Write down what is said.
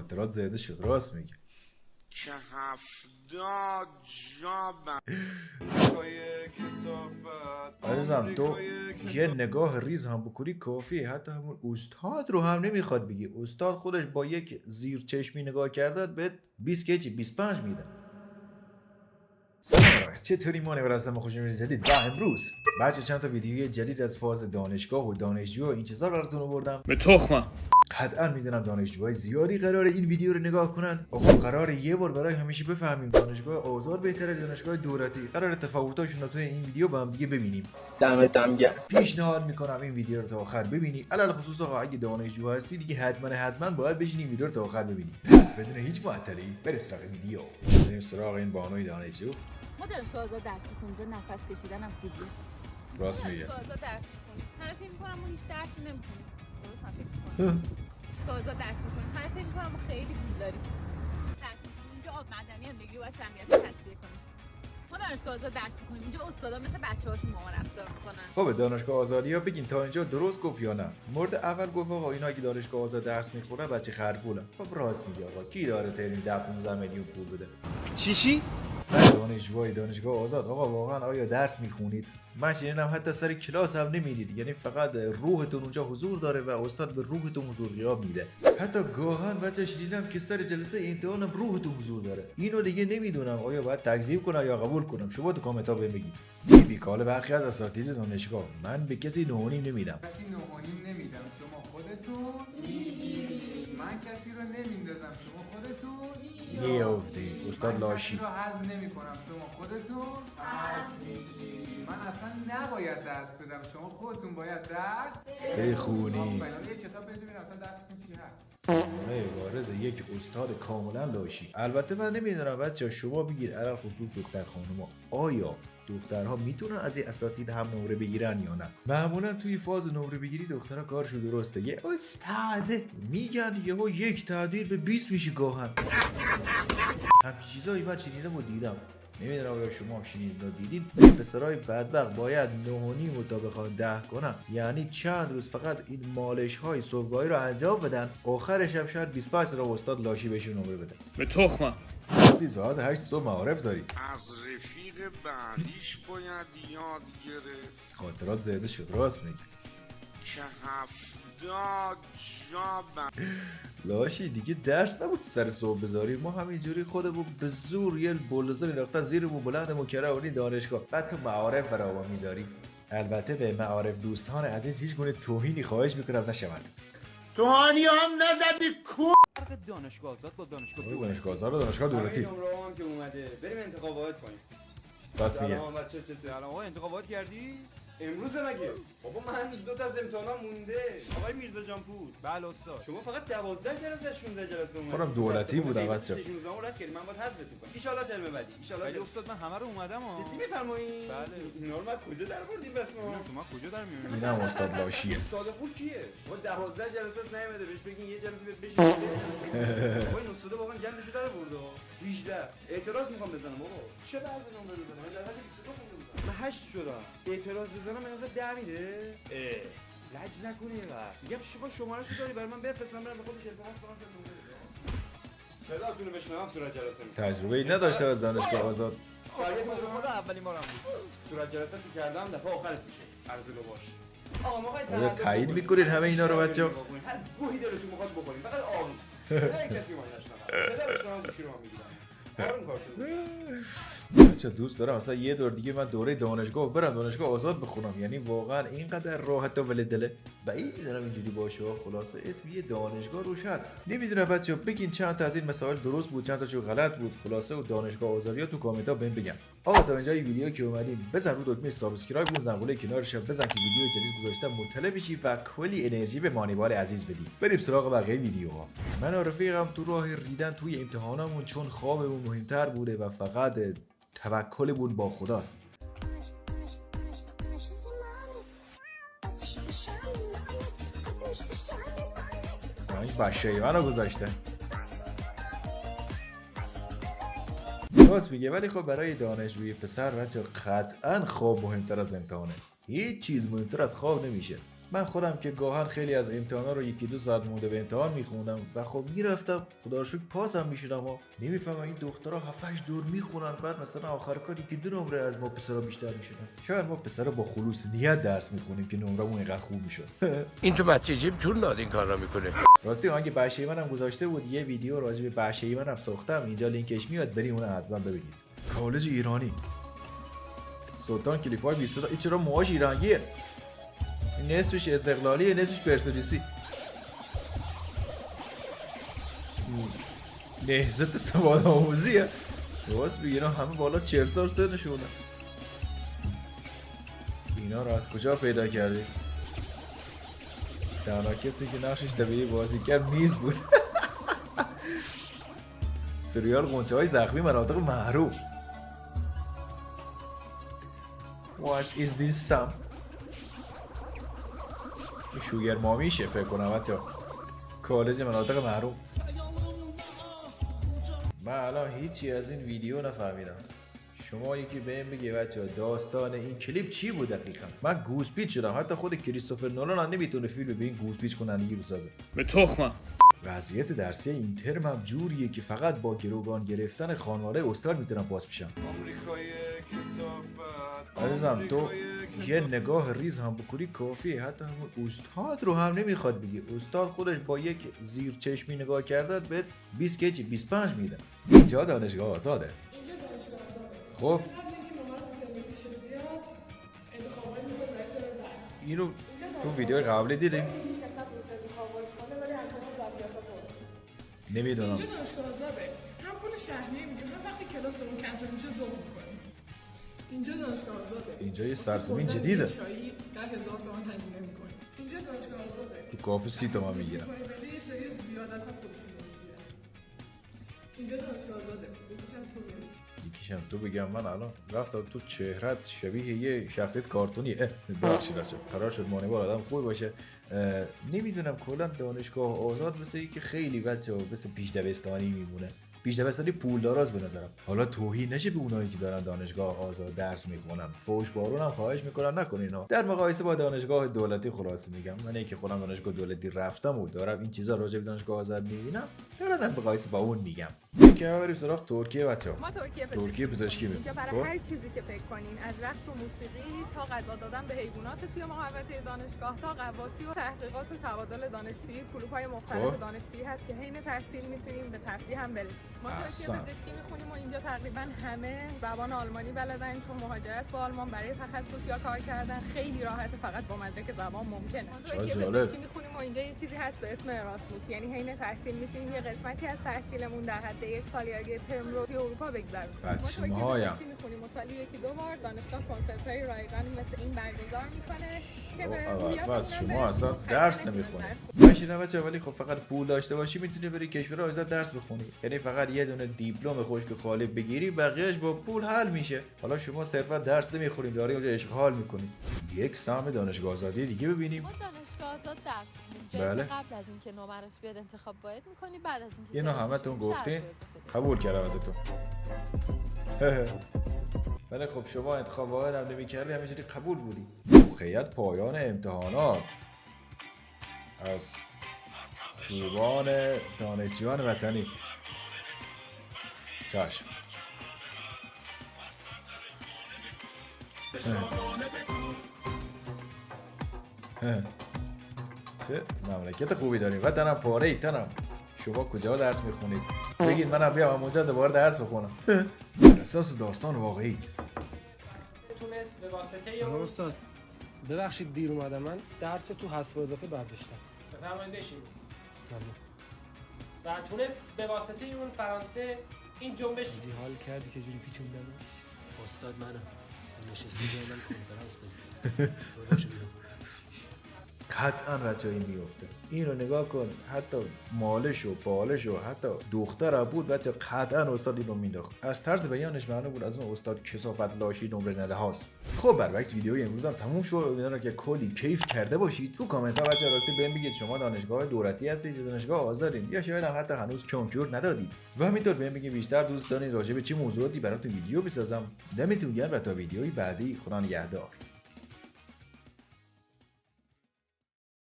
خاطرات زیاده شد، راست میگه. که 70 جا عزیزم تو یه نگاه ریز هم بکنی کافیه، حتی همون استاد رو هم نمیخواد بگی. استاد خودش با یک زیر چشمی نگاه کردن بهت 20 کیجی 25 میده. سلام رایس، چطوری؟ ما نبرستم خوش می‌بینید جدید و امروز بچه چند تا ویدیوی جدید از فاز دانشگاه و دانشجو و این چیزا براتون آوردم. به تخمم. قطعا میدونم دانشجوهای زیادی قراره این ویدیو رو نگاه کنن. آقا قراره یه بار برای همیشه بفهمیم دانشگاه آزاد بهتره دانشگاه دولتی. قراره تفاوتاشون رو توی این ویدیو با هم دیگه ببینیم. دمتم گرم. پیشنهاد میکنم این ویدیو رو تا آخر ببینی. علل خصوص آقا اگه دانشجو هستی دیگه حتما باید بشینی این ویدیو رو تا آخر ببینی. پس بدون هیچ معطلی بریم سراغ ویدیو. بریم سراغ این بانوی دانشجو. ما دانشگاه آزاد درس می‌خونیم، نفس کشیدن هم خوبیه. راست میگه. دانشگاه آزاد درس می‌خونیم. همه فکر می‌کنن ما هیچ درسی نمی‌خونیم. درست هم فکر می‌کنم. دانشگاه آزاد درس می‌خونیم. همه فکر می‌کنن ما خیلی پول داریم. درس می‌خونیم. اینجا آب معدنی هم بگیری باید جمعیت تصفیه کنیم. ما دانشگاه آزاد درس می‌خونیم. اینجا استادا مثل بچه‌هاشون با ما رفتار می‌کنن. خب دانشگاه آزادیا بگین تا اینجا درست گفت یا نه؟ مورد اول گفت آقا اینا که دانشگاه آزاد درس میخونن بچه خرگولن. خب راست میگه آقا، کی داره ترمی 10-15 میلیون پول بده؟ چی؟ دانشجوهای دانشگاه آزاد آقا واقعا آیا درس میخونید؟ من شنیدم حتی سر کلاس هم نمیرید، یعنی فقط روحتون اونجا حضور داره و استاد به روحتون حضور غیاب میده. حتی گاهن بچه شنیدم که سر جلسه امتحانم روحتون حضور داره. اینو دیگه نمیدونم آیا باید تکذیب کنم یا قبول کنم. شما تو کامنت ها بگید. بیکال برخی از اساتید دانشگاه من به کسی نهونیم نمیدم. کسی نهونیم نمیدم، شما خودتون من کسی رو نمیندازم، شما خودتون میافتی استاد لاشی رو حذف نمی کنم، شما خودتون حذف میشی. من اصلا نباید درس بدم، شما خودتون باید درس بخونی. یه کتاب بدونید اصلا درستون چی هست. وارز یک استاد کاملا لاشی. البته من نمیدونم بچه شما بگید علل خصوص دختر خانوما آیا دخترها میتونن از این اساتید هم نمره بگیرن یا نه؟ معمولا توی فاز نمره بگیری دخترها کارشون درسته، یه استاد میگن یهو یک تعدیل به 20 میشه گاهن. همچین چیزایی من شنیدم و دیدم. نمیدونم آیا شما هم شنیدین و دیدین. این پسرای بدبخت باید 9.5 تا بخوان 10 کنن، یعنی چند روز فقط این مالش های صبحگاهی رو انجام بدن، آخرش هم شاید 25 تا استاد لاشی بهشون نمره بده. به تخمم. وقتی ساعت 8 صبح معارف داری. از رفیق بعدیش باید یاد گرفت خاطرات زیاده شد، راست میگه. که 70 جا لاشی دیگه درس نبود سر صبح بذاری. ما همینجوری خودمون به زور یه بولدوزر انداخته زیرمون بلندمون کرده دانشگاه، بعد تو معارف برای میذاری. البته به معارف دوستان عزیز هیچ گونه توهینی خواهش میکنم نشود. توهانی هم نزدی کو دانشگاه آزاد با دانشگاه آزاد و دانشگاه دولتی. نمره هم که اومده بریم انتخابات کنیم. راست میگه. سلام بچه چطوری؟ آقا انتخابات کردی؟ امروز مگه؟ بابا من 2 تا از امتحانام مونده. آقای میرزا جان پور. بله استاد. شما فقط 12 جلسه 16 جلسه اومدید. خودم دولتی بودم بچه. 16 اون رد کردیم، من باید حذفتون کنم. ان شاء الله ترم بعدی. ان شاء الله استاد من همه رو اومدم ها. جدی میفرمایید؟ بله. نورمال کجا در بردیم بس ما؟ شما کجا در میارید؟ اینم استاد لاشیه. استاد خوب کیه؟ با 12 جلسه نیومده بهش بگین یه جلسه بیاد بشین. آقا این استاد واقعا گندشو در برده. 18 اعتراض میخوام بزنم آقا. چه بعد نمره بزنم؟ من در حد 22 خوندم. من 8 شدم. اعتراض بزنم من از 10 میده. لج نکنی اینقدر. میگم شماره شو داری برای من بفرست، من برم به خود جلسه هست کنم که نمره بده. صداتون رو بشنوم صورت جلسه می. تجربه ای نداشته از دانشگاه آزاد. شاید خود اولین بارم بود. صورت جلسه تو کردم دفعه آخرش میشه. ارزو باش. آقا ما آیا تایید میکنید همه اینا رو بچه‌ها؟ هر گوهی دلتون میخواد بکنید، فقط آروم. نه کسی ما نشنوه. صدا بشنوم گوشی رو من میگیرم. آروم کار کنید. بچه دوست دارم مثلا یه دور دیگه من دوره دانشگاه برم دانشگاه آزاد بخونم، یعنی واقعا اینقدر راحت و ولدله. بعید میدونم اینجوری باشه. خلاصه اسم یه دانشگاه روش هست. نمیدونم بچه بگین چند تا از این مسائل درست بود چند تاشو غلط بود. خلاصه و دانشگاه آزادیا تو کامنت ها بهم بگم. آقا تا اینجای ویدیو که اومدیم بزن رو دکمه سابسکرایب و زنگوله کنارش بزن که ویدیو جدید گذاشتم مطلع بشی و کلی انرژی به مانیبال عزیز بدی. بریم سراغ بقیه ویدیوها. من و رفیقم تو راه ریدن توی امتحانمون چون خوابمون مهمتر بوده و فقط توکلمون با خداست. این بشه منو گذاشته. راست میگه، ولی خب برای دانشجوی پسر بچه قطعا خواب مهمتر از امتحانه. هیچ چیز مهمتر از خواب نمیشه. من خودم که گاهن خیلی از امتحانا رو 1-2 ساعت مونده به امتحان میخوندم و خب میرفتم خدا رو شکر پاسم میشدم و نمیفهمم این دخترها 7-8 دور میخونن بعد مثلا آخر کار 1-2 نمره از ما پسرا بیشتر میشدن. شاید ما پسرا با خلوص نیت درس میخونیم که نمرمون اینقدر خوب میشد. این تو بچه جیب چون داد این کار را میکنه. راستی آهنگ بهشیمنم گذاشته بود، یه ویدیو راجع به بهشیمنم ساختم، اینجا لینکش میاد، بریم اون حتما ببینید. کالج ایرانی سلطان کلیپای 20 این چرا موهاش ایرانیه؟ نصفش استقلالیه نصفش پرسپولیسی. نهضت سواد آموزیه. درست بگی اینا همه بالا 40 سال سنشونه. اینا رو از کجا پیدا کردی؟ تنها کسی که نقشش طبیعی بازی کرد میز بود. سریال غنچه های زخمی مناطق محروم. What is this Sam؟ شوگر مامیشه فکر کنم حتی. کالج مناطق محروم. من الان هیچی از این ویدیو نفهمیدم. شما یکی بهم بگه بچه‌ها داستان این کلیپ چی بود دقیقاً؟ من گوزپیچ شدم. حتی خود کریستوفر نولان هم نمیتونه فیلم به این گوزپیچ کنندگی بسازه. به تخمم. وضعیت درسی این ترم هم جوریه که فقط با گروگان گرفتن خانواده استاد میتونم پاس پیشم. عزیزم تو یه نگاه ریز هم بکنی کافیه. حتی همون استاد رو هم نمیخواد بگی. استاد خودش با یک زیر چشمی نگاه کردن بهت 20 کیچی 25 میده. اینجا دانشگاه آزاده. خب اینو تو ویدیو قبلی دیدیم. نمیدونم. اینجا دانشگاه آزاده. هم پول شهریه میگیم هم وقتی کلاسمون کنسل میشه ذوق میکنیم. اینجا دانشگاه آزاده. اینجا یه سرزمین جدیده. در 1000 تومان هزینه میکنیم. اینجا دانشگاه آزاده. تو کافه 30 تومن میگیرم. یه سری زیاد از خودشون میگیرن. اینجا دانشگاه آزاده. یکیشم تو بگم من الان رفتم تو چهرت شبیه یه شخصیت کارتونیه. بخشید قرار شد مانیوال آدم خوبی باشه. نمیدونم کلا دانشگاه آزاد مثل که خیلی بچه‌ها مثل پیش دبستانی میمونه. پیش دبستانی پولداراست به نظرم. حالا توهین نشه به اونایی که دارن دانشگاه آزاد درس میخونن. فوش بارون هم خواهش میکنن نکنین ها. در مقایسه با دانشگاه دولتی خلاصه میگم. من که خودم دانشگاه دولتی رفتم و دارم این چیزا راجع به دانشگاه آزاد میبینم. دارم در مقایسه با اون میگم. که بریم سراغ ترکیه بچه‌ها. ما ترکیه پزشکی اینجا برای خب هر چیزی که فکر کنین، از رقص و موسیقی تا غذا دادن به حیوانات توی محوطه دانشگاه تا غواصی و تحقیقات و تبادل دانشجویی، کلوب‌های مختلف دانشجویی هست که حین تحصیل میتونیم به تفریح هم برسیم. ما ترکیه پزشکی میخونیم و اینجا تقریبا همه زبان آلمانی بلدن، چون مهاجرت با آلمان برای تخصص یا کار کردن خیلی راحته، فقط با مدرک زبان ممکنه. ما ترکیه پزشکی میخونیم و اینجا یه چیزی هست به اسم اراسموس، یعنی حین تحصیل میتونیم یه قسمتی از تحصیلمون در حد 1 سال یا یه ترم رو توی اروپا بگذرونیم. ما ترکیه پزشکی میخونیم و سالی 1-2 بار دانشگاه کنسرت‌های رایگانی مثل این برگزار میکنه که به شما اصلا درس نمیخونی. ماشینا بچه ولی خب فقط پول داشته باشی میتونی بری کشور آزاد درس بخونی. یعنی فقط یه دونه دیپلم خشک خالی بگیری بقیه‌اش با پول حل میشه. حالا شما صرفا درس نمیخونید داری اونجا اشغال میکنی. یک سهم دانشگاه آزادی دیگه ببینیم. ما دانشگاه آزاد درس می‌خونیم. بله. قبل از اینکه نمرش بیاد انتخاب باید می‌کنی، بعد از اینکه اینو همتون گفتین قبول کردم ازتون. ولی خب شما انتخاب واحد هم نمی‌کردی همینجوری قبول بودی. موقعیت پایان امتحانات از خوبان دانشجویان وطنی. چشم. چه مملکت خوبی داریم. وطنم پاره ای تنم. شما کجا درس میخونید؟ بگید منم بیام همونجا دوباره درس بخونم. بر اساس داستان واقعی. سلام استاد، ببخشید دیر اومدم. من درس تو حذف و اضافه برداشتم. بفرمایید بشینید. و تونست به واسطه اون فرانسه این جنبش حال کردی چجوری پیچوندمش؟ استاد منم نشستی من کنفرانس بدم. قطعا بچه این میفته. این رو نگاه کن، حتی مالش و بالش و حتی دختر بود بچه قطعا استاد این رو مینداخت. از طرز بیانش معلوم بود از اون استاد کثافت لاشی نمره نده هاست. خب برعکس ویدیوی امروز هم تموم شد. امیدوارم که کلی کیف کرده باشید. تو کامنت ها بچه راستی بهم بگید شما دانشگاه دولتی هستید یا دانشگاه آزادین، یا شاید هم حتی هنوز کنکور ندادید. و همینطور بهم بگید بیشتر دوست دارید راجع به چه موضوعاتی براتون ویدیو بسازم. دمتون گرم و تا ویدیوی بعدی خدا نگهدار.